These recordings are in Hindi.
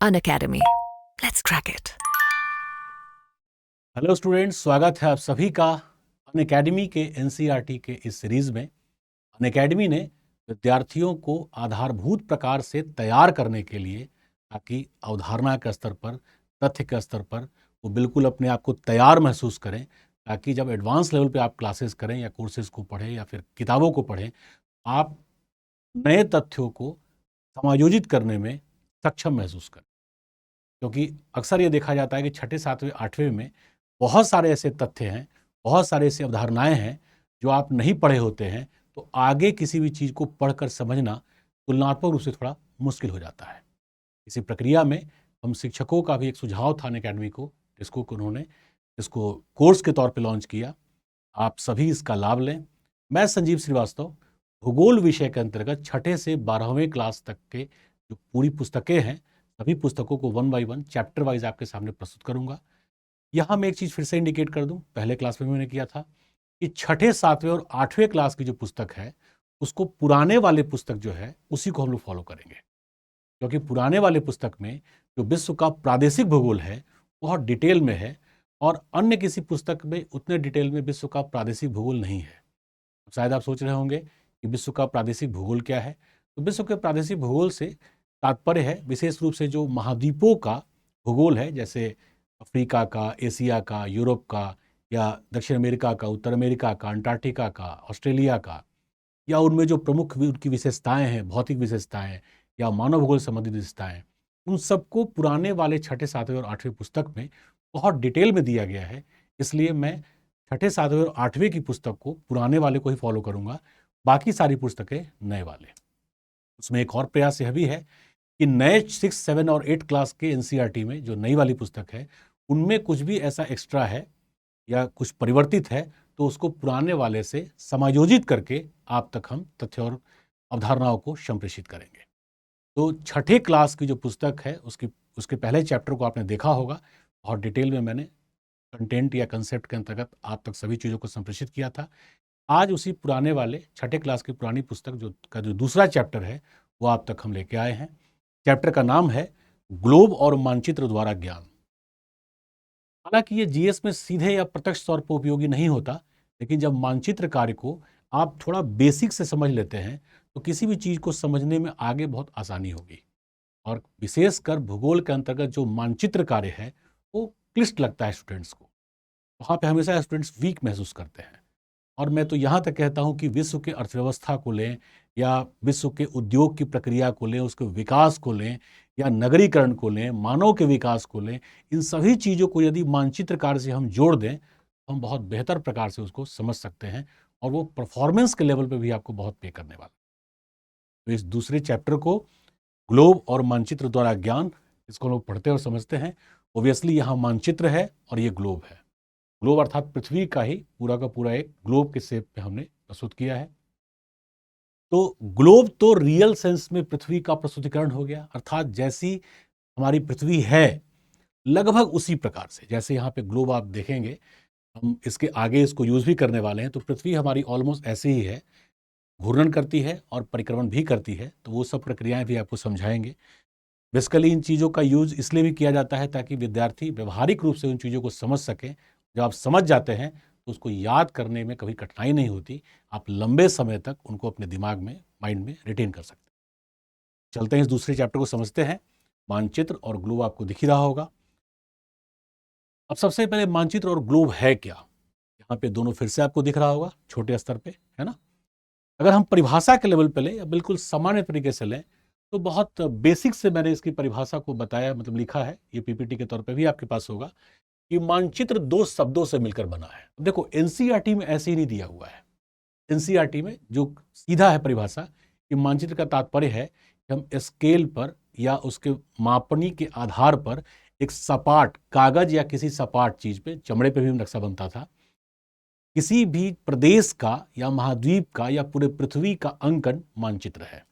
Unacademy. Let's crack it. Hello students, स्वागत है आप सभी का अनअकैडमी के एनसीईआरटी के इस सीरीज में। अनअकैडमी ने विद्यार्थियों को आधारभूत प्रकार से तैयार करने के लिए, ताकि अवधारणा के स्तर पर, तथ्य के स्तर पर वो बिल्कुल अपने आप को तैयार महसूस करें, ताकि जब एडवांस लेवल पे आप क्लासेस करें या कोर्सेज को पढ़ें या फिर किताबों को पढ़ें, आप नए तथ्यों को समायोजित करने में सक्षम महसूस करें। क्योंकि अक्सर ये देखा जाता है कि छठे, सातवें, आठवें में बहुत सारे ऐसे तथ्य हैं, बहुत सारे ऐसी अवधारणाएं हैं जो आप नहीं पढ़े होते हैं, तो आगे किसी भी चीज़ को पढ़कर समझना तुलनात्मक रूप से थोड़ा मुश्किल हो जाता है। इसी प्रक्रिया में हम शिक्षकों का भी एक सुझाव था अनअकैडमी को, जिसको उन्होंने इसको कोर्स के तौर पे लॉन्च किया। आप सभी इसका लाभ लें। मैं संजीव श्रीवास्तव भूगोल विषय के अंतर्गत छठे से 12वें क्लास तक के जो पूरी पुस्तकें हैं, सभी पुस्तकों को one by one, chapter wise आपके सामने प्रस्तुत करूंगा। यहाँ मैं एक चीज़ फिर से इंडिकेट कर दूं, पहले क्लास में मैंने किया था कि छठे, सातवें और आठवें क्लास की जो पुस्तक है, उसको पुराने वाले पुस्तक जो है उसी को हम लोग फॉलो करेंगे। क्योंकि पुराने वाले पुस्तक में जो विश्व का प्रादेशिक भूगोल है बहुत डिटेल में है, और अन्य किसी पुस्तक में उतने डिटेल में विश्व का प्रादेशिक भूगोल नहीं है। शायद आप सोच रहे होंगे कि विश्व का प्रादेशिक भूगोल क्या है। तो विश्व के प्रादेशिक भूगोल से तात्पर्य है विशेष रूप से जो महाद्वीपों का भूगोल है, जैसे अफ्रीका का, एशिया का, यूरोप का, या दक्षिण अमेरिका का, उत्तर अमेरिका का, अंटार्कटिका का, ऑस्ट्रेलिया का, या उनमें जो प्रमुख उनकी विशेषताएं हैं, भौतिक विशेषताएं या मानव भूगोल संबंधित विशेषताएं, उन सबको पुराने वाले छठे, सातवें और आठवें पुस्तक में बहुत डिटेल में दिया गया है। इसलिए मैं छठे, सातवें और आठवें की पुस्तक को, पुराने वाले को ही फॉलो करूंगा, बाकी सारी पुस्तकें नए वाले। उसमें एक और प्रयास यह भी है कि नए 6, 7 और 8 क्लास के एनसीईआरटी में जो नई वाली पुस्तक है, उनमें कुछ भी ऐसा एक्स्ट्रा है या कुछ परिवर्तित है, तो उसको पुराने वाले से समायोजित करके आप तक हम तथ्य और अवधारणाओं को संप्रेषित करेंगे। तो छठे क्लास की जो पुस्तक है, उसके पहले चैप्टर को आपने देखा होगा, और डिटेल में मैंने कंटेंट या कंसेप्ट के अंतर्गत आप तक सभी चीज़ों को संप्रेषित किया था। आज उसी पुराने वाले छठे क्लास की पुरानी पुस्तक जो दूसरा चैप्टर है, वो आप तक हम लेके आए हैं। चैप्टर का नाम है ग्लोब और मानचित्र द्वारा ज्ञान। हालांकि ये जीएस में सीधे या प्रत्यक्ष तौर पर उपयोगी नहीं होता, लेकिन जब मानचित्र कार्य को आप थोड़ा बेसिक से समझ लेते हैं, तो किसी भी चीज़ को समझने में आगे बहुत आसानी होगी। और विशेषकर भूगोल के अंतर्गत जो मानचित्र कार्य है, वो क्लिष्ट लगता है स्टूडेंट्स को। वहाँ पे हमेशा स्टूडेंट्स वीक महसूस करते हैं। और मैं तो यहाँ तक कहता हूँ कि विश्व के अर्थव्यवस्था को लें, या विश्व के उद्योग की प्रक्रिया को लें, उसके विकास को लें, या नगरीकरण को लें, मानव के विकास को लें, इन सभी चीज़ों को यदि मानचित्र कार्य से हम जोड़ दें, तो हम बहुत बेहतर प्रकार से उसको समझ सकते हैं, और वो परफॉर्मेंस के लेवल पे भी आपको बहुत पे करने वाला। तो इस दूसरे चैप्टर को, ग्लोब और मानचित्र द्वारा ज्ञान, इसको लोग पढ़ते और समझते हैं। ओबियसली यहाँ मानचित्र है और ये ग्लोब है। ग्लोब अर्थात पृथ्वी का ही पूरा का पूरा एक ग्लोब के शेप पे हमने प्रस्तुत किया है। तो ग्लोब तो रियल सेंस में पृथ्वी का प्रस्तुतिकरण हो गया, अर्थात जैसी हमारी पृथ्वी है लगभग उसी प्रकार से, जैसे यहाँ पे ग्लोब आप देखेंगे, हम इसके आगे इसको यूज भी करने वाले हैं, तो पृथ्वी हमारी ऑलमोस्ट ऐसे ही है, घूर्णन करती है और परिक्रमण भी करती है। तो वो सब प्रक्रियाएं भी आपको समझाएंगे। बेसिकली इन चीज़ों का यूज इसलिए भी किया जाता है ताकि विद्यार्थी व्यवहारिक रूप से उन चीज़ों को समझ सकें। जब आप समझ जाते हैं तो उसको याद करने में कभी कठिनाई नहीं होती, आप लंबे समय तक उनको अपने दिमाग में, माइंड में रिटेन कर सकते हैं। चलते हैं इस दूसरे चैप्टर को समझते हैं। मानचित्र और ग्लोब आपको दिख ही रहा होगा। अब सबसे पहले मानचित्र और ग्लोब है क्या, यहाँ पे दोनों फिर से आपको दिख रहा होगा छोटे स्तर पे, है ना। अगर हम परिभाषा के लेवल पे लें या बिल्कुल सामान्य तरीके से लें, तो बहुत बेसिक से मैंने इसकी परिभाषा को बताया, मतलब लिखा है, ये पीपीटी के तौर पे भी आपके पास होगा, कि मानचित्र दो शब्दों से मिलकर बना है। देखो एनसीईआरटी में ऐसे ही नहीं दिया हुआ है। एनसीईआरटी में जो सीधा है परिभाषा कि मानचित्र का तात्पर्य है कि हम स्केल पर या उसके मापनी के आधार पर एक सपाट कागज या किसी सपाट चीज पे, चमड़े पे भी नक्शा बनता था, किसी भी प्रदेश का या महाद्वीप का या पूरे पृथ्वी का अंकन मानचित्र है।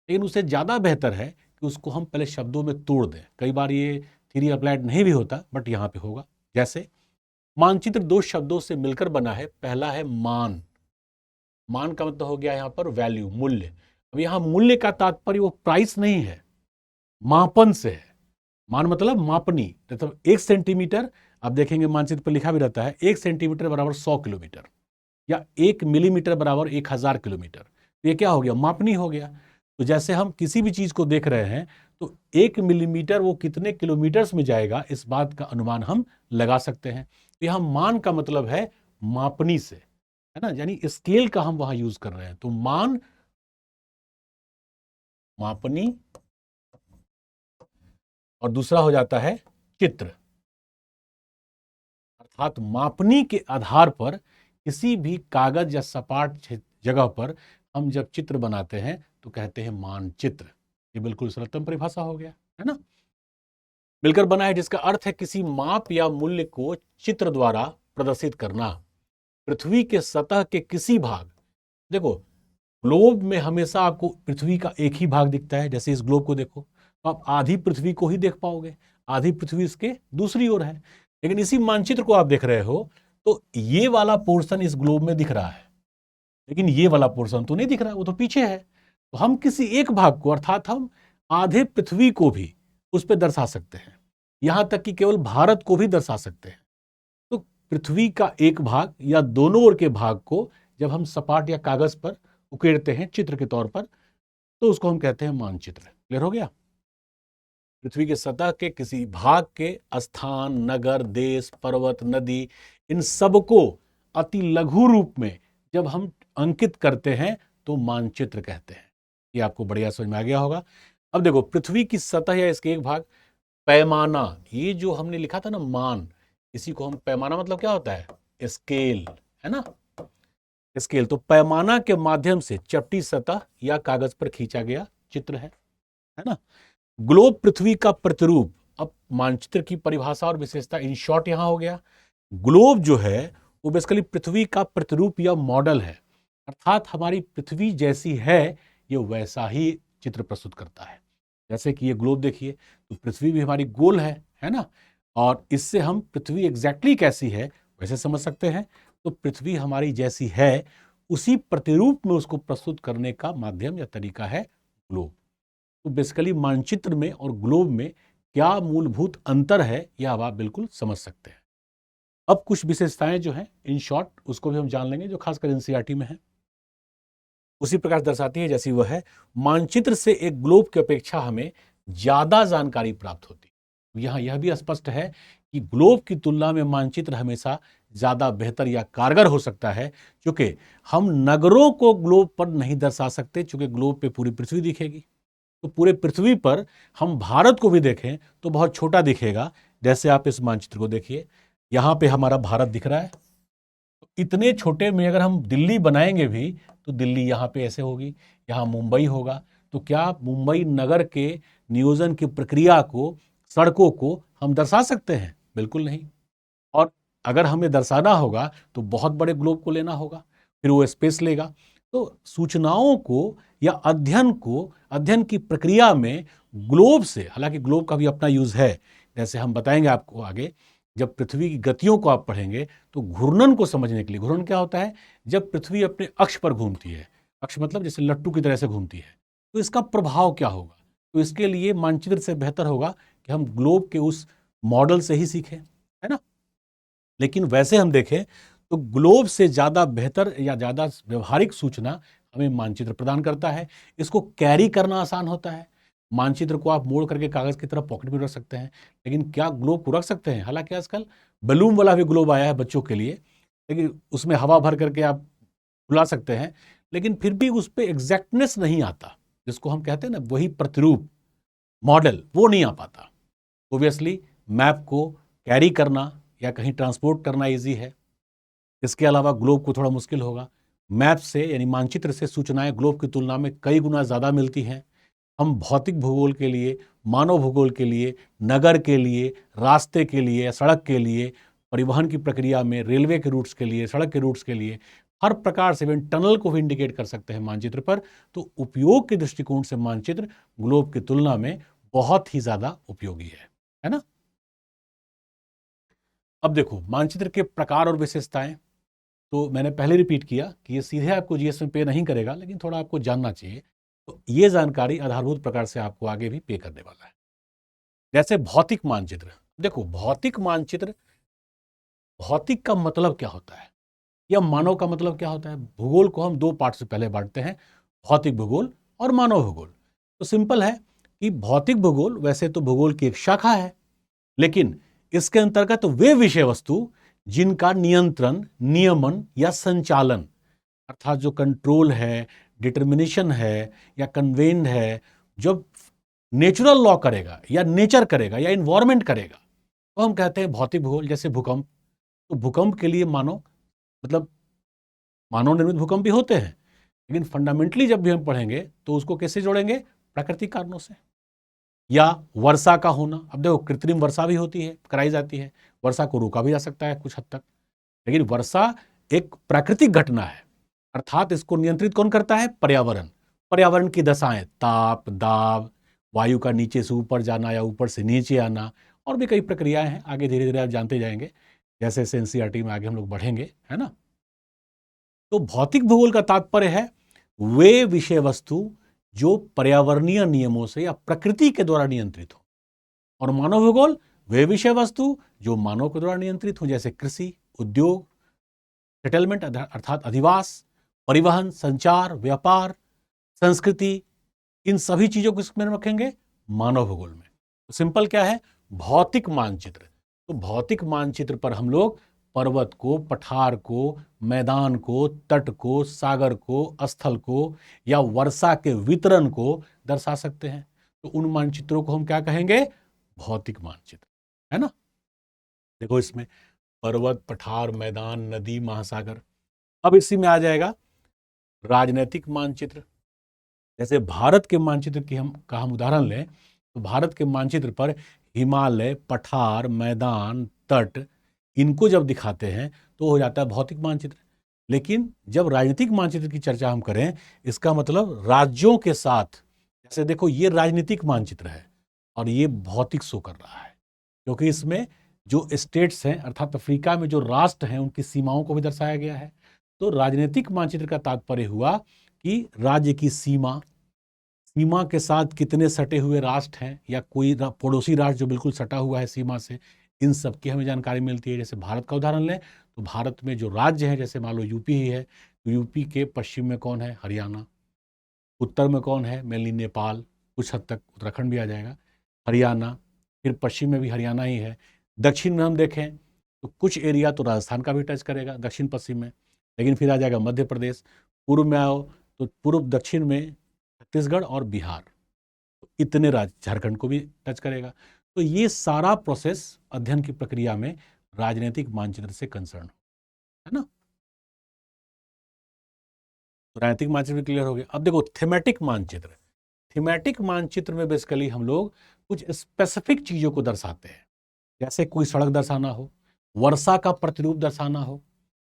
लेकिन उससे ज़्यादा बेहतर है कि उसको हम पहले शब्दों में तोड़ दें। कई बार ये थ्योरी अप्लाइड नहीं भी होता, बट यहाँ पे होगा। जैसे मानचित्र दो शब्दों से मिलकर बना है। पहला है मान। मान का मतलब हो गया यहाँ पर वैल्यू, मूल्य। अब यहाँ मूल्य का तात्पर्य वो प्राइस नहीं है, मापन से है। मान मतलब मापनी, मतलब 1 सेंटीमीटर, आप देखेंगे मानचित्र पर लिखा भी रहता है 1 सेंटीमीटर बराबर 100 किलोमीटर, या 1 मिलीमीटर बराबर 1000 किलोमीटर। ये क्या हो गया? मापनी हो गया। तो जैसे हम किसी भी चीज को देख रहे हैं तो 1 मिलीमीटर वो कितने किलोमीटर्स में जाएगा, इस बात का अनुमान हम लगा सकते हैं। तो यहां मान का मतलब है मापनी से, है ना, यानी स्केल का हम वहां यूज कर रहे हैं। तो मान, मापनी, और दूसरा हो जाता है चित्र। अर्थात मापनी के आधार पर किसी भी कागज या सपाट जगह पर हम जब चित्र बनाते हैं तो कहते हैं मानचित्र। ये बिल्कुल सरलतम परिभाषा हो गया, है ना। मिलकर बना है, जिसका अर्थ है किसी माप या मूल्य को चित्र द्वारा प्रदर्शित करना। पृथ्वी के सतह के किसी भाग, देखो ग्लोब में हमेशा आपको पृथ्वी का एक ही भाग दिखता है। जैसे इस ग्लोब को देखो तो आप आधी पृथ्वी को ही देख पाओगे, आधी पृथ्वी इसके दूसरी ओर है। लेकिन इसी मानचित्र को आप देख रहे हो तो ये वाला पोर्शन इस ग्लोब में दिख रहा है, लेकिन ये वाला पोर्शन तो नहीं दिख रहा, वो तो पीछे है। तो हम किसी एक भाग को, अर्थात हम आधे पृथ्वी को भी उस पर दर्शा सकते हैं, यहां तक कि केवल भारत को भी दर्शा सकते हैं। तो पृथ्वी का एक भाग या दोनों ओर के भाग को जब हम सपाट या कागज पर उकेरते हैं चित्र के तौर पर, तो उसको हम कहते हैं मानचित्र। क्लियर हो गया? पृथ्वी के सतह के किसी भाग के स्थान, नगर, देश, पर्वत, नदी, इन सबको अति लघु रूप में जब हम अंकित करते हैं तो मानचित्र कहते हैं। ये आपको बढ़िया समझ में आ गया होगा। अब देखो, पृथ्वी की सतह या इसके एक भाग, पैमाना, ये जो हमने लिखा था ना मान, इसी को हम पैमाना, मतलब क्या होता है? स्केल, है ना, स्केल। तो पैमाना के माध्यम से चपटी सतह या कागज पर खींचा गया चित्र है ना। ग्लोब पृथ्वी का प्रतिरूप। अब मानचित्र की परिभाषा और विशेषता इन शॉर्ट यहां हो गया। ग्लोब जो है वो बेसिकली पृथ्वी का प्रतिरूप या मॉडल है, अर्थात हमारी पृथ्वी जैसी है ये वैसा ही चित्र प्रस्तुत करता है। जैसे कि ये ग्लोब देखिए, तो पृथ्वी भी हमारी गोल है ना, और इससे हम पृथ्वी एग्जैक्टली कैसी है वैसे समझ सकते हैं। तो पृथ्वी हमारी जैसी है उसी प्रतिरूप में उसको प्रस्तुत करने का माध्यम या तरीका है ग्लोब। तो बेसिकली मानचित्र में और ग्लोब में क्या मूलभूत अंतर है यह अब आप बिल्कुल समझ सकते हैं। अब कुछ विशेषताएं जो हैं इन शॉर्ट उसको भी हम जान लेंगे, जो खासकर एनसीईआरटी में है। उसी प्रकार दर्शाती है जैसी वह है। मानचित्र से एक ग्लोब की अपेक्षा हमें ज्यादा जानकारी प्राप्त होती है। यहाँ यह भी स्पष्ट है कि ग्लोब की तुलना में मानचित्र हमेशा ज्यादा बेहतर या कारगर हो सकता है, क्योंकि हम नगरों को ग्लोब पर नहीं दर्शा सकते, क्योंकि ग्लोब पे पूरी पृथ्वी दिखेगी। तो पूरे पृथ्वी पर हम भारत को भी देखें तो बहुत छोटा दिखेगा। जैसे आप इस मानचित्र को देखिए, यहाँ पे हमारा भारत दिख रहा है। तो इतने छोटे में अगर हम दिल्ली बनाएंगे भी तो दिल्ली यहाँ पे ऐसे होगी, यहाँ मुंबई होगा। तो क्या मुंबई नगर के नियोजन की प्रक्रिया को, सड़कों को हम दर्शा सकते हैं? बिल्कुल नहीं। और अगर हमें दर्शाना होगा तो बहुत बड़े ग्लोब को लेना होगा, फिर वो स्पेस लेगा। तो सूचनाओं को या अध्ययन की प्रक्रिया में ग्लोब से, हालांकि ग्लोब का भी अपना यूज है, जैसे हम बताएंगे आपको आगे। जब पृथ्वी की गतियों को आप पढ़ेंगे तो घूर्णन को समझने के लिए, घूर्णन क्या होता है? जब पृथ्वी अपने अक्ष पर घूमती है, अक्ष मतलब जैसे लट्टू की तरह से घूमती है, तो इसका प्रभाव क्या होगा। तो इसके लिए मानचित्र से बेहतर होगा कि हम ग्लोब के उस मॉडल से ही सीखें, है ना। लेकिन वैसे हम देखें तो ग्लोब से ज़्यादा बेहतर या ज़्यादा व्यवहारिक सूचना हमें मानचित्र प्रदान करता है। इसको कैरी करना आसान होता है। मानचित्र को आप मोड़ करके कागज़ की तरफ पॉकेट में रख सकते हैं, लेकिन क्या ग्लोब को रख सकते हैं? हालांकि आजकल बलून वाला भी ग्लोब आया है बच्चों के लिए, लेकिन उसमें हवा भर करके आप फुला सकते हैं, लेकिन फिर भी उस पर एग्जैक्टनेस नहीं आता, जिसको हम कहते हैं ना वही प्रतिरूप, मॉडल, वो नहीं आ पाता। ओबियसली मैप को कैरी करना या कहीं ट्रांसपोर्ट करना इजी है। इसके अलावा ग्लोब को थोड़ा मुश्किल होगा। मैप से यानी मानचित्र से सूचनाएं ग्लोब की तुलना में कई गुना ज़्यादा मिलती हैं। हम भौतिक भूगोल के लिए, मानव भूगोल के लिए, नगर के लिए, रास्ते के लिए, सड़क के लिए, परिवहन की प्रक्रिया में रेलवे के रूट्स के लिए, सड़क के रूट्स के लिए, हर प्रकार से इवन टनल को भी इंडिकेट कर सकते हैं मानचित्र पर। तो उपयोग के दृष्टिकोण से मानचित्र ग्लोब की तुलना में बहुत ही ज़्यादा उपयोगी है ना। अब देखो मानचित्र के प्रकार और विशेषताएं, तो मैंने पहले रिपीट किया कि ये सीधे आपको जीएस में पे नहीं करेगा, लेकिन थोड़ा आपको जानना चाहिए। तो ये जानकारी आधारभूत प्रकार से आपको आगे भी पे करने वाला है। जैसे भौतिक मानचित्र। देखो भौतिक मानचित्र, भौतिक का मतलब क्या होता है या मानव का मतलब क्या होता है? भूगोल को हम दो पार्ट से पहले बांटते हैं, भौतिक भूगोल और मानव भूगोल। तो सिंपल है कि भौतिक भूगोल वैसे तो भूगोल की एक शाखा है, लेकिन इसके अंतर्गत वे विषय वस्तु जिनका नियंत्रण, नियमन या संचालन, अर्थात जो कंट्रोल है, डिटर्मिनेशन है या कन्वेंड है, जो नेचुरल लॉ करेगा या नेचर करेगा या इन्वायरमेंट करेगा, तो हम कहते हैं भौतिक भूगोल। जैसे भूकंप, तो भूकंप के लिए मतलब मानव निर्मित भूकंप भी होते हैं, लेकिन फंडामेंटली जब भी हम पढ़ेंगे तो उसको कैसे जोड़ेंगे? प्राकृतिक कारणों से। या वर्षा का होना, अब देखो कृत्रिम वर्षा भी होती है, कराई जाती है, वर्षा को रोका भी जा सकता है कुछ हद तक, लेकिन वर्षा एक प्राकृतिक घटना है, अर्थात इसको नियंत्रित कौन करता है? पर्यावरण। पर्यावरण की दशाएं, ताप, दाब, वायु का नीचे से ऊपर जाना या ऊपर से नीचे आना, और भी कई प्रक्रियाएं हैं, आगे धीरे धीरे आप जानते जाएंगे जैसे जैसे एनसीईआरटी में आगे हम लोग बढ़ेंगे, है ना। तो भौतिक भूगोल का तात्पर्य है वे विषय वस्तु जो पर्यावरणीय नियमों से या प्रकृति के द्वारा नियंत्रित हो, और मानव भूगोल वे विषय वस्तु जो मानव के द्वारा नियंत्रित हो, जैसे कृषि, उद्योग, सेटलमेंट अर्थात अधिवास, परिवहन, संचार, व्यापार, संस्कृति, इन सभी चीजों को इसमें रखेंगे मानव भूगोल में। तो सिंपल क्या है? भौतिक मानचित्र। तो भौतिक मानचित्र पर हम लोग पर्वत को, पठार को, मैदान को, तट को, सागर को, स्थल को या वर्षा के वितरण को दर्शा सकते हैं। तो उन मानचित्रों को हम क्या कहेंगे? भौतिक मानचित्र, है ना। देखो इसमें पर्वत, पठार, मैदान, नदी, महासागर। अब इसी में आ जाएगा राजनैतिक मानचित्र। जैसे भारत के मानचित्र की हम उदाहरण लें, तो भारत के मानचित्र पर हिमालय, पठार, मैदान, तट, इनको जब दिखाते हैं तो हो जाता है भौतिक मानचित्र। लेकिन जब राजनीतिक मानचित्र की चर्चा हम करें, इसका मतलब राज्यों के साथ, जैसे देखो ये राजनीतिक मानचित्र है और ये भौतिक शो कर रहा है, क्योंकि इसमें जो स्टेट्स हैं, अर्थात अफ्रीका में जो राष्ट्र हैं, उनकी सीमाओं को भी दर्शाया गया है। तो राजनीतिक मानचित्र का तात्पर्य हुआ कि राज्य की सीमा, सीमा के साथ कितने सटे हुए राष्ट्र हैं या कोई पड़ोसी राष्ट्र जो बिल्कुल सटा हुआ है सीमा से, इन सब की हमें जानकारी मिलती है। जैसे भारत का उदाहरण लें तो भारत में जो राज्य हैं, जैसे मान लो यूपी ही है, तो यूपी के पश्चिम में कौन है? हरियाणा। उत्तर में कौन है? मेनली नेपाल, कुछ हद तक उत्तराखंड भी आ जाएगा, हरियाणा। फिर पश्चिम में भी हरियाणा ही है। दक्षिण में हम देखें तो कुछ एरिया तो राजस्थान का भी टच करेगा दक्षिण पश्चिम में, लेकिन फिर आ जाएगा मध्य प्रदेश। पूर्व में आओ तो पूर्व दक्षिण में छत्तीसगढ़ और बिहार, तो इतने राज्य, झारखंड को भी टच करेगा। तो ये सारा प्रोसेस अध्ययन की प्रक्रिया में राजनीतिक मानचित्र से कंसर्न है ना। तो राजनीतिक मानचित्र क्लियर हो गया। अब देखो थीमेटिक मानचित्र। थीमेटिक मानचित्र में बेसिकली हम लोग कुछ स्पेसिफिक चीजों को दर्शाते हैं, जैसे कोई सड़क दर्शाना हो, वर्षा का प्रतिरूप दर्शाना हो,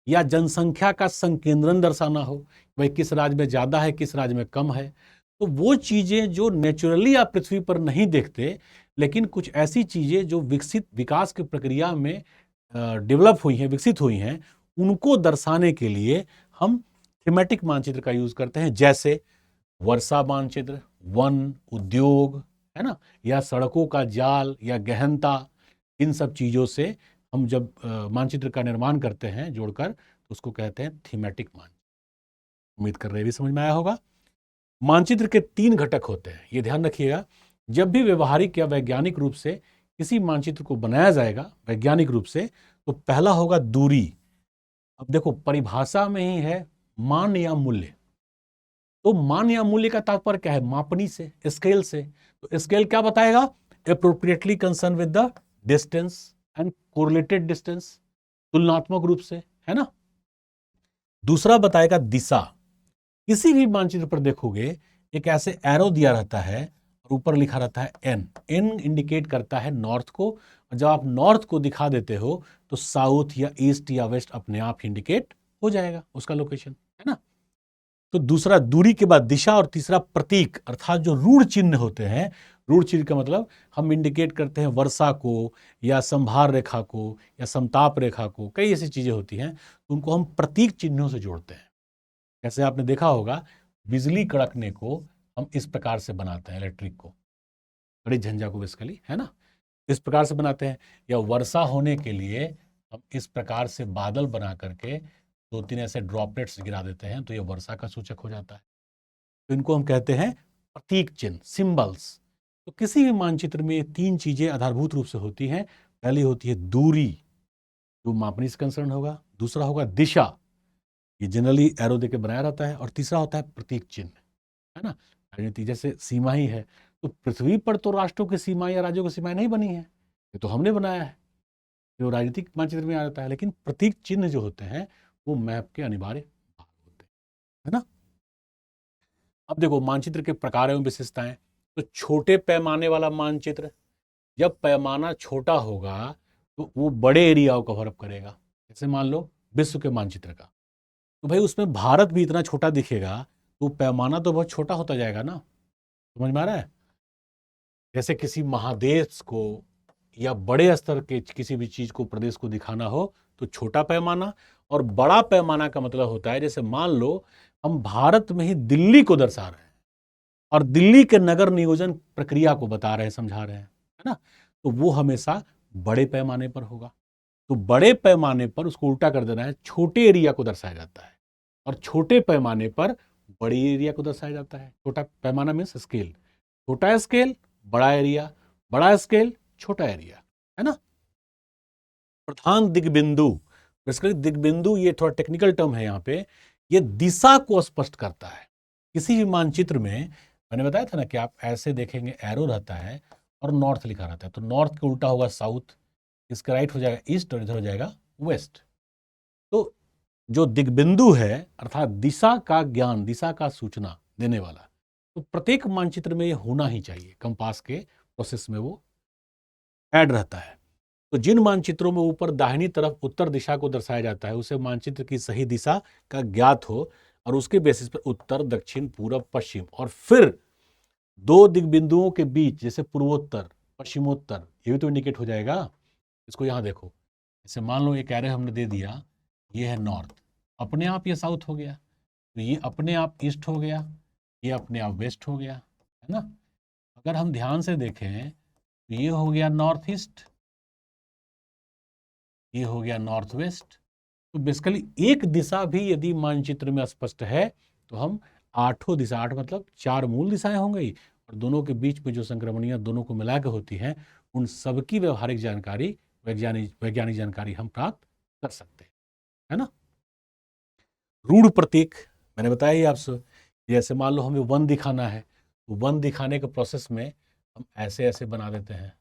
या जनसंख्या का संकेंद्रण दर्शाना हो, भाई किस राज्य में ज्यादा है, किस राज्य में कम है। तो वो चीजें जो नेचुरली आप पृथ्वी पर नहीं देखते, लेकिन कुछ ऐसी चीजें जो विकास की प्रक्रिया में डेवलप हुई हैं, विकसित हुई हैं, उनको दर्शाने के लिए हम थीमेटिक मानचित्र का यूज करते हैं। जैसे वर्षा मानचित्र, वन, उद्योग, है ना, या सड़कों का जाल या गहनता, इन सब चीजों से हम जब मानचित्र का निर्माण करते हैं जोड़कर, तो उसको कहते हैं थीमेटिक मानचित्र। उम्मीद कर रहे भी समझ में आया होगा। मानचित्र के 3 घटक होते हैं, ये ध्यान रखिएगा। जब भी व्यवहारिक या वैज्ञानिक रूप से किसी मानचित्र को बनाया जाएगा वैज्ञानिक रूप से, तो पहला होगा दूरी। अब देखो परिभाषा में ही है मान या मूल्य। तो मान या मूल्य का तात्पर्य क्या है? मापनी से, स्केल से। तो स्केल क्या बताएगा? Appropriately concern with the distance and correlated distance, तुलनात्मक रूप से, है ना। दूसरा बताएगा दिशा। किसी भी मानचित्र पर देखोगे एक ऐसे एरो दिया रहता है और ऊपर लिखा रहता है एन। एन इंडिकेट करता है नॉर्थ को, और जब आप नॉर्थ को दिखा देते हो तो साउथ या ईस्ट या वेस्ट अपने आप इंडिकेट हो जाएगा उसका लोकेशन, है ना। तो दूसरा दूरी के बाद दिशा, और तीसरा प्रतीक, अर्थात जो रूढ़ चिन्ह होते हैं। रूढ़ चिन्ह का मतलब हम इंडिकेट करते हैं वर्षा को या संभार रेखा को या समताप रेखा को, कई ऐसी चीजें होती हैं, तो उनको हम प्रतीक चिन्हों से जोड़ते हैं। जैसे आपने देखा होगा बिजली कड़कने को हम इस प्रकार से बनाते हैं, इलेक्ट्रिक को, बड़ी झंझा को बेसिकली, है ना। इस प्रकार से बनाते हैं, या वर्षा होने के लिए हम इस प्रकार से बादल बना करके 2-3 ऐसे ड्रॉपलेट्स गिरा देते हैं, तो ये वर्षा का सूचक हो जाता है। तो इनको हम कहते हैं प्रतीक चिन्ह, सिंबल्स। तो किसी भी मानचित्र में ये 3 चीजें आधारभूत रूप से होती हैं। पहली होती है दूरी, जो मापनी से कंसर्न होगा। दूसरा होगा दिशा, ये जनरली एरो देके बनाया रहता है। और तीसरा होता है प्रतीक चिन्ह, है ना। राजनीति जैसे सीमा ही है, तो पृथ्वी पर तो राष्ट्रों की सीमाएं या राज्यों की सीमाएं नहीं बनी है, ये तो हमने बनाया है, जो राजनीतिक मानचित्र में आ जाता है। लेकिन प्रतीक चिन्ह जो होते हैं वो मैप के अनिवार्य भाग होते हैं, है ना। अब देखो मानचित्र के प्रकार एवं विशेषताएं। तो छोटे पैमाने वाला मानचित्र, जब पैमाना छोटा होगा तो वो बड़े एरिया को कवर अप करेगा। जैसे मान लो विश्व के मानचित्र का, तो भाई उसमें भारत भी इतना छोटा दिखेगा, तो पैमाना तो बहुत छोटा होता जाएगा ना। समझ में आ रहा है। जैसे किसी महादेश को या बड़े स्तर के किसी भी चीज को, प्रदेश को दिखाना हो तो छोटा पैमाना। और बड़ा पैमाना का मतलब होता है, जैसे मान लो हम भारत में ही दिल्ली को दर्शा रहे हैं और दिल्ली के नगर नियोजन प्रक्रिया को बता रहे हैं, समझा रहे हैं, है ना। तो वो हमेशा बड़े पैमाने पर होगा। तो बड़े पैमाने पर उसको उल्टा कर देना है, छोटे एरिया को दर्शाया जाता है। और छोटे पैमाने पर बड़ी एरिया को दर्शाया जाता है। छोटा पैमाना मीन्स स्केल, छोटा स्केल बड़ा एरिया, बड़ा स्केल छोटा एरिया, है ना। प्रधान दिग्बिंदु, बेसिकली दिग्बिंदु ये थोड़ा टेक्निकल टर्म है यहाँ पे, ये दिशा को स्पष्ट करता है। किसी भी मानचित्र में मैंने बताया था ना कि आप ऐसे देखेंगे, एरो रहता है और नॉर्थ लिखा रहता है, तो नॉर्थ के उल्टा होगा साउथ, इसका राइट हो जाएगा ईस्ट और इधर हो जाएगा वेस्ट। तो जो दिग्बिंदु है अर्थात दिशा का ज्ञान, दिशा का सूचना देने वाला, तो प्रत्येक मानचित्र में ये होना ही चाहिए। कंपास के प्रोसेस में वो ऐड रहता है। तो जिन मानचित्रों में ऊपर दाहिनी तरफ उत्तर दिशा को दर्शाया जाता है, उसे मानचित्र की सही दिशा का ज्ञात हो और उसके बेसिस पर उत्तर, दक्षिण, पूरब, पश्चिम और फिर 2 दिग्बिंदुओं के बीच जैसे पूर्वोत्तर, पश्चिमोत्तर, ये भी तो इंडिकेट हो जाएगा। इसको यहाँ देखो, जैसे मान लो एक एरो हमने दे दिया, ये है नॉर्थ, अपने आप ये साउथ हो गया, तो ये अपने आप ईस्ट हो गया, ये अपने आप वेस्ट हो गया, है ना। अगर हम ध्यान से देखें तो ये हो गया नॉर्थ ईस्ट, ये हो गया नॉर्थ वेस्ट। तो बेसिकली एक दिशा भी यदि मानचित्र में स्पष्ट है तो हम 8 दिशा, 8 मतलब 4 मूल दिशाएं होंगी और दोनों के बीच में जो संक्रमणियां दोनों को मिला के होती हैं, उन सबकी व्यवहारिक जानकारी, वैज्ञानिक जानकारी हम प्राप्त कर सकते हैं, है ना। रूढ़ प्रतीक मैंने बताया ही आपसे। जैसे मान लो हमें वन दिखाना है, तो वन दिखाने के प्रोसेस में हम ऐसे ऐसे बना देते हैं,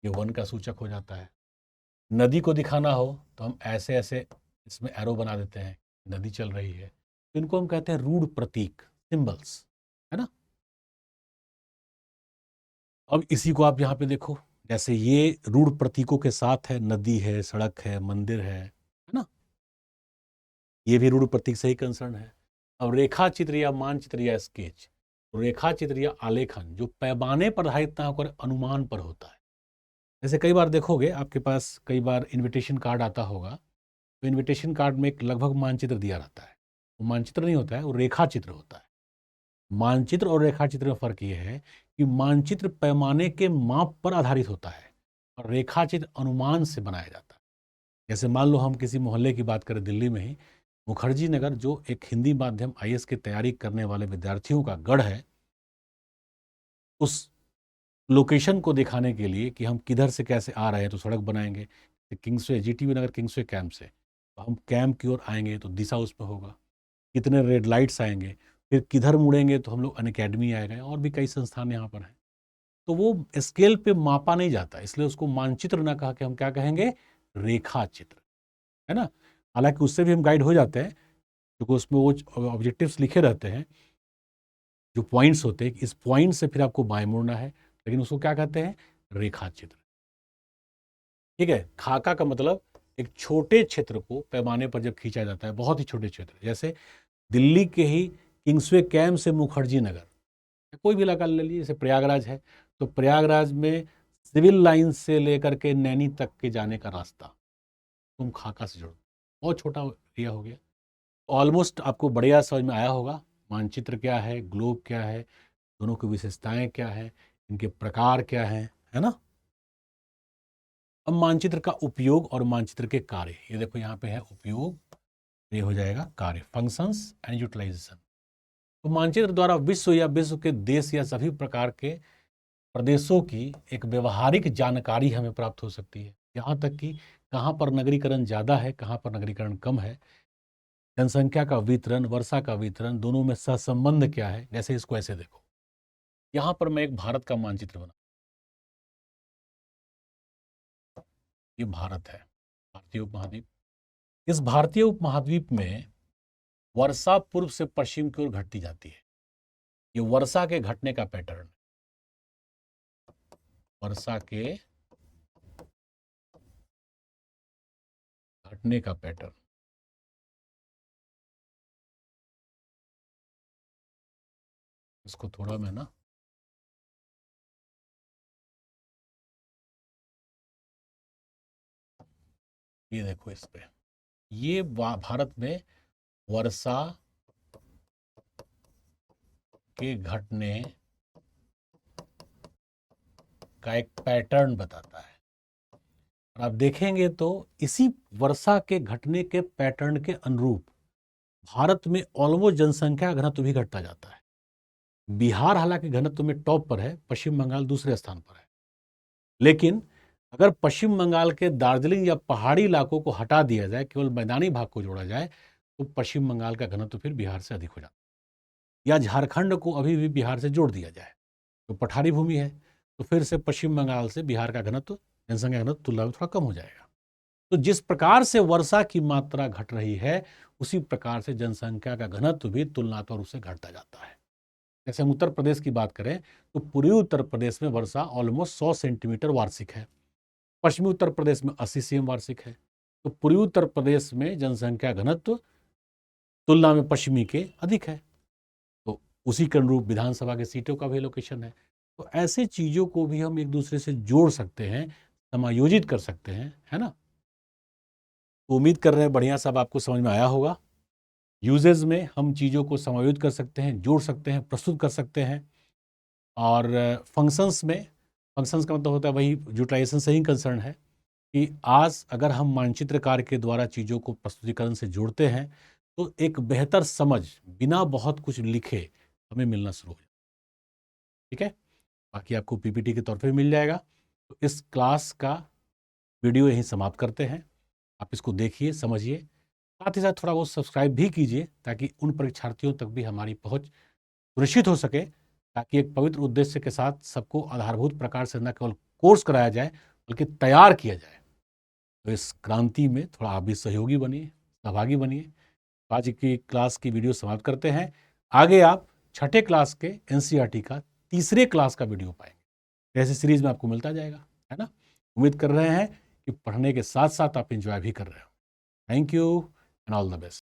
ये वन का सूचक हो जाता है। नदी को दिखाना हो तो हम ऐसे ऐसे इसमें एरो बना देते हैं, नदी चल रही है। तो इनको हम कहते हैं रूढ़ प्रतीक, सिंबल्स, है ना। अब इसी को आप यहाँ पे देखो, जैसे ये रूढ़ प्रतीकों के साथ है, नदी है, सड़क है, मंदिर है ना। ये भी रूढ़ प्रतीक से ही कंसर्न है। अब रेखा चित्र या मानचित्र या स्केच, रेखा चित्र या आलेखन जो पैमाने पर आधारित ना होकर अनुमान पर होता है। जैसे कई बार देखोगे आपके पास कई बार इनविटेशन कार्ड आता होगा, तो इनविटेशन कार्ड में एक लगभग मानचित्र दिया रहता है। वो मानचित्र नहीं होता है, वो रेखा चित्र होता है। मानचित्र और रेखा चित्र में फर्क ये है कि मानचित्र पैमाने के माप पर आधारित होता है और रेखा चित्र अनुमान से बनाया जाता है। जैसे मान लो हम किसी मोहल्ले की बात करें, दिल्ली में ही मुखर्जी नगर, जो एक हिंदी माध्यम IAS की तैयारी करने वाले विद्यार्थियों का गढ़ है, उस लोकेशन को दिखाने के लिए कि हम किधर से कैसे आ रहे हैं तो सड़क बनाएंगे, किंग्सवे, GTV नगर किंग्सवे कैंप से, तो हम कैंप की ओर आएंगे तो दिशा उसमें होगा, कितने रेड लाइट्स आएंगे, फिर किधर मुड़ेंगे तो हम लोग अनअकैडमी आएगा, और भी कई संस्थान यहाँ पर हैं। तो वो स्केल पे मापा नहीं जाता, इसलिए उसको मानचित्र ना कहा कि हम क्या कहेंगे, रेखा चित्र, है ना। हालांकि उससे भी हम गाइड हो जाते हैं क्योंकि उसमें वो ऑब्जेक्टिव्स लिखे रहते हैं, जो पॉइंट्स होते हैं, इस पॉइंट से फिर आपको बाएं मुड़ना है, लेकिन उसको क्या कहते हैं, रेखा चित्र। ठीक है। खाका का मतलब एक छोटे क्षेत्र को पैमाने पर जब खींचा जाता है, बहुत ही छोटे क्षेत्र, जैसे दिल्ली के ही किंग्सवे कैंप से मुखर्जी नगर, कोई भी इलाका ले लीजिए, जैसे प्रयागराज है, तो प्रयागराज में सिविल लाइन से लेकर के नैनी तक के जाने का रास्ता तुम खाका से जोड़ो, बहुत छोटा एरिया हो गया। ऑलमोस्ट आपको बढ़िया समझ में आया होगा मानचित्र क्या है, ग्लोब क्या है, दोनों की विशेषताएं क्या है, इनके प्रकार क्या हैं, है ना। अब मानचित्र का उपयोग और मानचित्र के कार्य, ये देखो यहाँ पे है उपयोग, ये हो जाएगा कार्य, फंक्शंस एंड यूटिलाइजेशन। तो मानचित्र द्वारा विश्व या विश्व के देश या सभी प्रकार के प्रदेशों की एक व्यवहारिक जानकारी हमें प्राप्त हो सकती है, यहाँ तक कि कहाँ पर नगरीकरण ज़्यादा है, कहाँ पर नगरीकरण कम है, जनसंख्या का वितरण, वर्षा का वितरण, दोनों में सहसंबंध क्या है। जैसे इसको ऐसे देखो, यहाँ पर मैं एक भारत का मानचित्र बना, ये भारत है, भारतीय उपमहाद्वीप। इस भारतीय उपमहाद्वीप में वर्षा पूर्व से पश्चिम की ओर घटती जाती है। ये वर्षा के घटने का पैटर्न, वर्षा के घटने का पैटर्न। इसको थोड़ा मैं ना ये देखो, इस पे ये भारत में वर्षा के घटने का एक पैटर्न बताता है। और आप देखेंगे तो इसी वर्षा के घटने के पैटर्न के अनुरूप भारत में ऑलमोस्ट जनसंख्या घनत्व भी घटता जाता है। बिहार हालांकि घनत्व में टॉप पर है, पश्चिम बंगाल दूसरे स्थान पर है। लेकिन अगर पश्चिम बंगाल के दार्जिलिंग या पहाड़ी इलाकों को हटा दिया जाए, केवल मैदानी भाग को जोड़ा जाए, तो पश्चिम बंगाल का घनत्व फिर बिहार से अधिक हो जाता है। या झारखंड को अभी भी बिहार से जोड़ दिया जाए, तो पठारी भूमि है, तो फिर से पश्चिम बंगाल से बिहार का घनत्व, जनसंख्या घनत्व तुलना में थोड़ा कम हो जाएगा। तो जिस प्रकार से वर्षा की मात्रा घट रही है, उसी प्रकार से जनसंख्या का घनत्व भी तुलनात्मक रूप से घटता जाता है। जैसे हम उत्तर प्रदेश की बात करें तो पूर्वी उत्तर प्रदेश में वर्षा ऑलमोस्ट 100 सेंटीमीटर वार्षिक है, पश्चिमी उत्तर प्रदेश में 80 cm वार्षिक है। तो पूर्वी उत्तर प्रदेश में जनसंख्या घनत्व तुलना में पश्चिमी के अधिक है, तो उसी के अनुरूप विधानसभा के सीटों का भी एलोकेशन है। तो ऐसे चीज़ों को भी हम एक दूसरे से जोड़ सकते हैं, समायोजित कर सकते हैं, है ना। तो उम्मीद कर रहे हैं बढ़िया सब आपको समझ में आया होगा। यूजेज में हम चीज़ों को समायोजित कर सकते हैं, जोड़ सकते हैं, प्रस्तुत कर सकते हैं। और फंक्शंस में, फंक्शंस का मतलब होता है वही यूटिलाइजेशन से ही कंसर्न है कि आज अगर हम मानचित्र कार्य के द्वारा चीज़ों को प्रस्तुतिकरण से जोड़ते हैं तो एक बेहतर समझ बिना बहुत कुछ लिखे हमें मिलना शुरू हो जाए। ठीक है, बाकी आपको पीपीटी के तौर पे मिल जाएगा। तो इस क्लास का वीडियो यहीं समाप्त करते हैं। आप इसको देखिए, समझिए, साथ ही साथ थोड़ा बहुत सब्सक्राइब भी कीजिए ताकि उन परीक्षार्थियों तक भी हमारी पहुंच सुनिश्चित हो सके, ताकि एक पवित्र उद्देश्य के साथ सबको आधारभूत प्रकार से न केवल कोर्स कराया जाए बल्कि तैयार किया जाए। तो इस क्रांति में थोड़ा आप भी सहयोगी बनिए, सहभागी बनिए। आज की क्लास की वीडियो समाप्त करते हैं। आगे आप छठे क्लास के एनसीईआरटी का तीसरे क्लास का वीडियो पाएंगे। ऐसे सीरीज में आपको मिलता जाएगा, है ना। उम्मीद कर रहे हैं कि पढ़ने के साथ साथ आप एंजॉय भी कर रहे हो। Thank you and all the best.